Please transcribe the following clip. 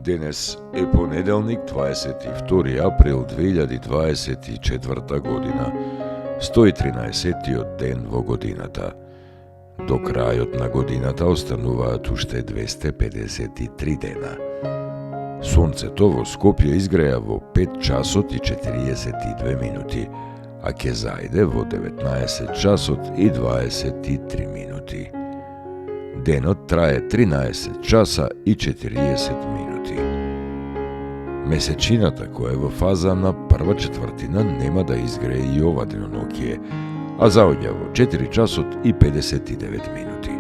Денес е понеделник, 22 април 2024 година, 113-тиот ден во годината. До крајот на годината остануваат уште 253 дена. Сонцето во Скопје изгреја во 5 часот и 42 минути, а ќе зајде во 19 часот и 23 минути. Денот трае 13 часа и 40 минути. Месечината која е во фаза на прва четвртина нема да изгрее и ова деноноќие, а заоѓа во 4 часот и 59 минути.